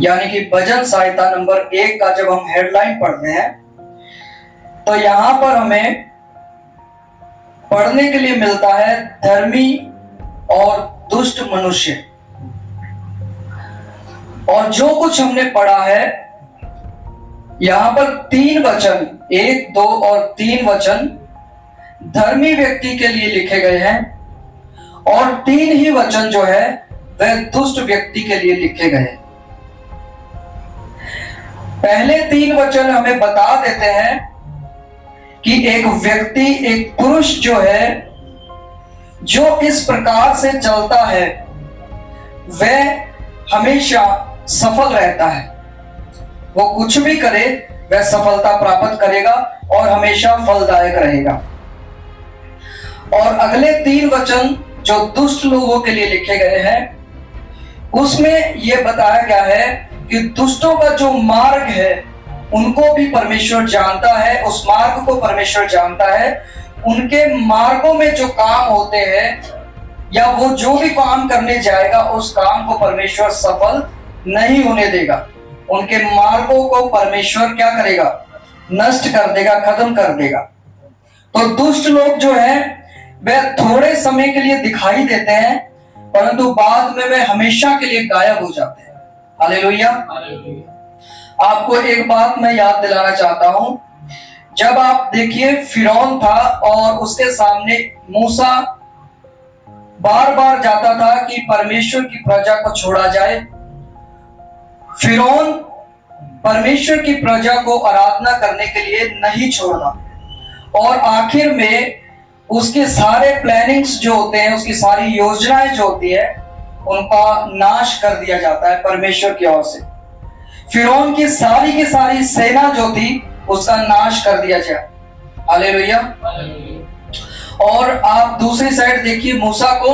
यानी कि भजन सहायता नंबर 1 का जब हम हेडलाइन पढ़ते हैं तो यहां पर हमें पढ़ने के लिए मिलता है धर्मी और दुष्ट मनुष्य। और जो कुछ हमने पढ़ा है यहां पर 3 वचन 1, 2 और 3 वचन धर्मी व्यक्ति के लिए लिखे गए हैं और 3 ही वचन जो है वह दुष्ट व्यक्ति के लिए लिखे गए हैं। पहले 3 वचन हमें बता देते हैं कि एक व्यक्ति, एक पुरुष जो है, जो इस प्रकार से चलता है वह हमेशा सफल रहता है। वो कुछ भी करे वह सफलता प्राप्त करेगा और हमेशा फलदायक रहेगा। और अगले 3 वचन जो दुष्ट लोगों के लिए लिखे गए हैं उसमें यह बताया गया है कि दुष्टों का जो मार्ग है उनको भी परमेश्वर जानता है, उस मार्ग को परमेश्वर जानता है। उनके मार्गों में जो काम होते हैं या वो जो भी काम करने जाएगा उस काम को परमेश्वर सफल नहीं होने देगा। उनके मार्गों को परमेश्वर क्या करेगा? नष्ट कर देगा, खत्म कर देगा। तो दुष्ट लोग जो है वह थोड़े समय के लिए दिखाई देते हैं परंतु बाद में वे हमेशा के लिए गायब हो जाते हैं। हालेलुया। आपको एक बात मैं याद दिलाना चाहता हूं। जब आप देखिए फिरौन था और उसके सामने मूसा बार बार जाता था कि परमेश्वर की प्रजा को छोड़ा जाए। फिरौन परमेश्वर की प्रजा को आराधना करने के लिए नहीं छोड़ा और आखिर में उसके सारे प्लानिंग्स जो होते हैं, उसकी सारी योजनाएं जो होती है उनका नाश कर दिया जाता है परमेश्वर की ओर से। फिरौन की सारी सेना जो थी उसका नाश कर दिया जाए। हालेलुया। और आप दूसरी साइड देखिए मूसा को,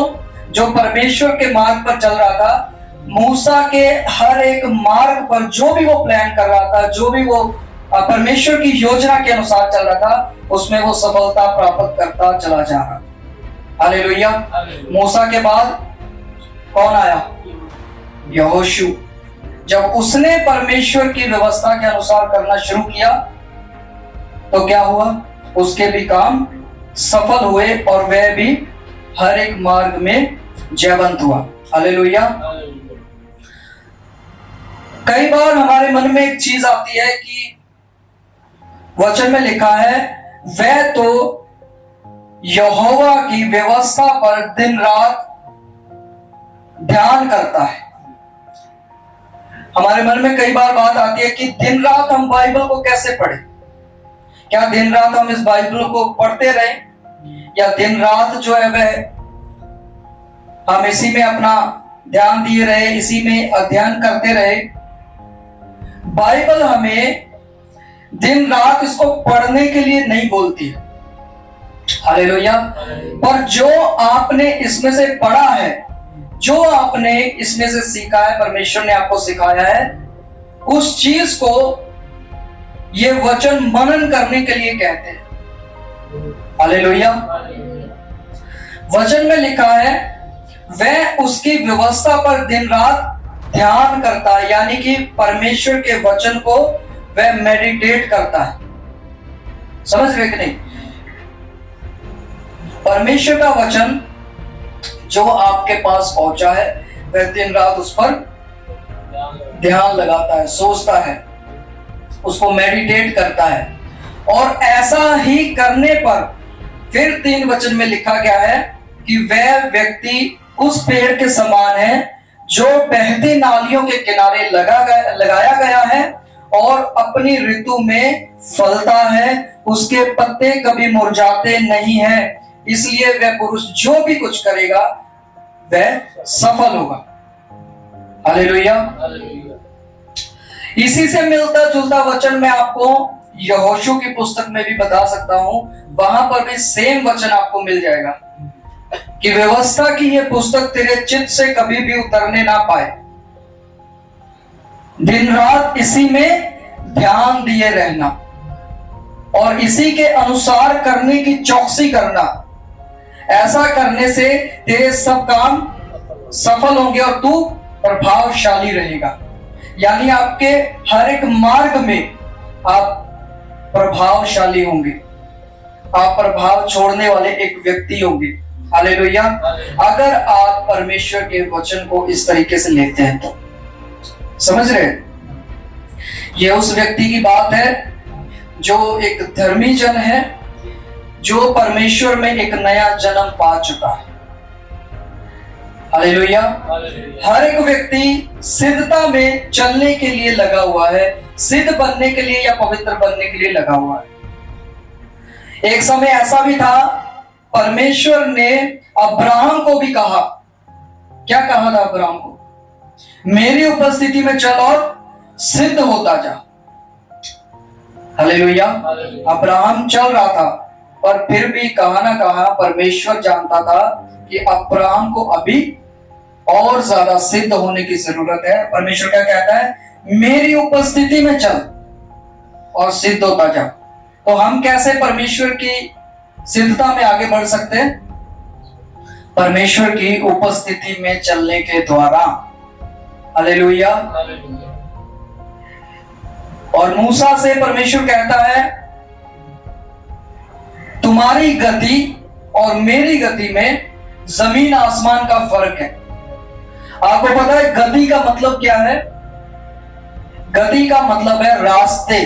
जो परमेश्वर के मार्ग पर चल रहा था। मूसा के हर एक मार्ग पर जो भी वो प्लान कर रहा था, जो भी वो परमेश्वर की योजना के अनुसार चल रहा था, उसमें वो सफलता प्राप्त करता चला जा रहा। हालेलुया। मूसा के बाद कौन आया? यहोशू। जब उसने परमेश्वर की व्यवस्था के अनुसार करना शुरू किया तो क्या हुआ? उसके भी काम सफल हुए और वह भी हर एक मार्ग में जयवंत हुआ। हालेलुया। कई बार हमारे मन में एक चीज आती है कि वचन में लिखा है वह तो यहोवा की व्यवस्था पर दिन रात ध्यान करता है। हमारे मन में कई बार बात आती है कि दिन रात हम बाइबल को कैसे पढ़ें? क्या दिन रात हम इस बाइबल को पढ़ते रहें या दिन रात जो है वह हम इसी में अपना ध्यान दिए रहे, इसी में अध्ययन करते रहे? बाइबल हमें दिन रात इसको पढ़ने के लिए नहीं बोलती है। हालेलुया। पर जो आपने इसमें से पढ़ा है, जो आपने इसमें से सीखा है, परमेश्वर ने आपको सिखाया है, उस चीज को ये वचन मनन करने के लिए कहते हैं। हालेलुया। वचन में लिखा है वह उसकी व्यवस्था पर दिन रात ध्यान करता है, यानी कि परमेश्वर के वचन को वह मेडिटेट करता है। समझ रहे कि नहीं? परमेश्वर का वचन जो आपके पास पहुंचा है वह दिन रात उस पर ध्यान लगाता है, सोचता है, उसको मेडिटेट करता है। और ऐसा ही करने पर फिर 3 वचन में लिखा गया है कि वह व्यक्ति उस पेड़ के समान है जो बहती नालियों के किनारे लगाया गया है और अपनी ऋतु में फलता है, उसके पत्ते कभी मुरझाते नहीं हैं। इसलिए वह पुरुष जो भी कुछ करेगा वह सफल होगा। हालेलुया। इसी से मिलता जुलता वचन मैं आपको यहोशू की पुस्तक में भी बता सकता हूं। वहां पर भी सेम वचन आपको मिल जाएगा कि व्यवस्था की यह पुस्तक तेरे चित्त से कभी भी उतरने ना पाए, दिन रात इसी में ध्यान दिए रहना और इसी के अनुसार करने की चौकसी करना। ऐसा करने से तेरे सब काम सफल होंगे और तू प्रभावशाली रहेगा। यानी आपके हर एक मार्ग में आप प्रभावशाली होंगे, आप प्रभाव छोड़ने वाले एक व्यक्ति होंगे। हालेलुया। अगर आप परमेश्वर के वचन को इस तरीके से लेते हैं तो समझ रहे हैं? यह उस व्यक्ति की बात है जो एक धर्मी जन है, जो परमेश्वर में एक नया जन्म पा चुका है। हालेलुया। हर एक व्यक्ति सिद्धता में चलने के लिए लगा हुआ है, सिद्ध बनने के लिए या पवित्र बनने के लिए लगा हुआ है। एक समय ऐसा भी था, परमेश्वर ने अब्राहम को भी कहा, क्या कहा था अब्राहम को? मेरी उपस्थिति में चल और सिद्ध होता जा। हालेलुया। अब्राहम चल रहा था, पर फिर भी कहा ना कहा परमेश्वर जानता था कि अब्राहम को अभी और ज्यादा सिद्ध होने की जरूरत है। परमेश्वर क्या कहता है? मेरी उपस्थिति में चल और सिद्ध होता जा। तो हम कैसे परमेश्वर की सिद्धता में आगे बढ़ सकते हैं? परमेश्वर की उपस्थिति में चलने के द्वारा। हालेलुया। और मूसा से परमेश्वर कहता है, तुम्हारी गति और मेरी गति में जमीन आसमान का फर्क है। आपको पता है गति का मतलब क्या है? गति का मतलब है रास्ते,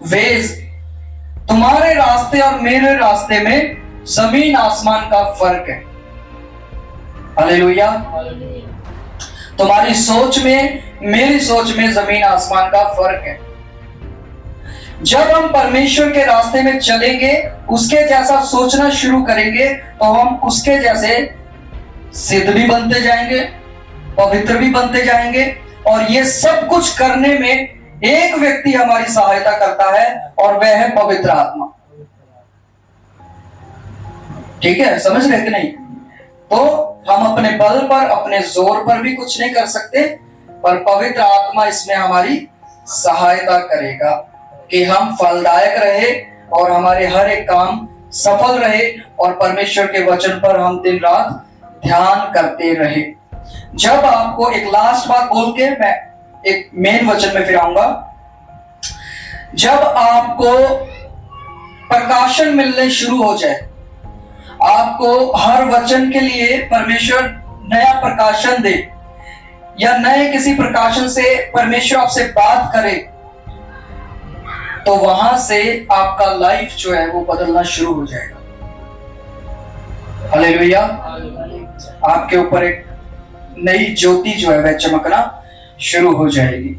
वेज। तुम्हारे रास्ते और मेरे रास्ते में जमीन आसमान का फर्क है। हालेलुया। तुम्हारी सोच में मेरी सोच में जमीन आसमान का फर्क है। जब हम परमेश्वर के रास्ते में चलेंगे, उसके जैसा सोचना शुरू करेंगे, तो हम उसके जैसे सिद्ध भी बनते जाएंगे, पवित्र भी बनते जाएंगे। और ये सब कुछ करने में एक व्यक्ति हमारी सहायता करता है, और वह है पवित्र आत्मा। ठीक है, समझ रहे कि नहीं? तो हम अपने बल पर, अपने जोर पर भी कुछ नहीं कर सकते, पर पवित्र आत्मा इसमें हमारी सहायता करेगा कि हम फलदायक रहे और हमारे हर एक काम सफल रहे, और परमेश्वर के वचन पर हम दिन रात ध्यान करते रहे। जब आपको एक लास्ट बात बोल के मैं एक मेन वचन में फिर आऊंगा। जब आपको प्रकाशन मिलने शुरू हो जाए, आपको हर वचन के लिए परमेश्वर नया प्रकाशन दे, या नए किसी प्रकाशन से परमेश्वर आपसे बात करे, तो वहां से आपका लाइफ जो है वो बदलना शुरू हो जाएगा। हालेलुया। आपके ऊपर एक नई ज्योति जो है वह चमकना शुरू हो जाएगी,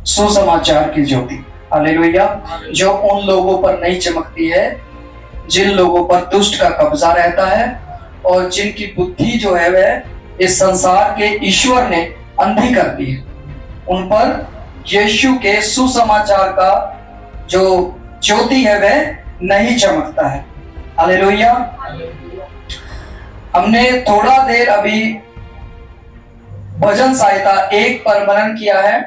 सुसमाचार की ज्योति। हालेलुया। जो उन लोगों पर नहीं चमकती है जिन लोगों पर दुष्ट का कब्जा रहता है, और जिनकी बुद्धि जो है वह इस संसार के ईश्वर ने अंधी कर दी है। उन पर यीशु के सुसमाचार का जो ज्योति है वह नहीं चमकता है। हालेलुया। हमने थोड़ा देर अभी भजन सहायता 1 पर मनन किया है,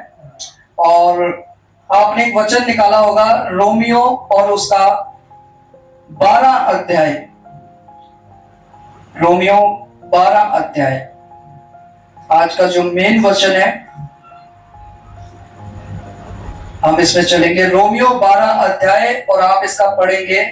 और आपने एक वचन निकाला होगा, रोमियो और उसका 12 अध्याय। रोमियो 12 अध्याय आज का जो मेन वचन है, हम इसमें चलेंगे। रोमियो 12 अध्याय, और आप इसका पढ़ेंगे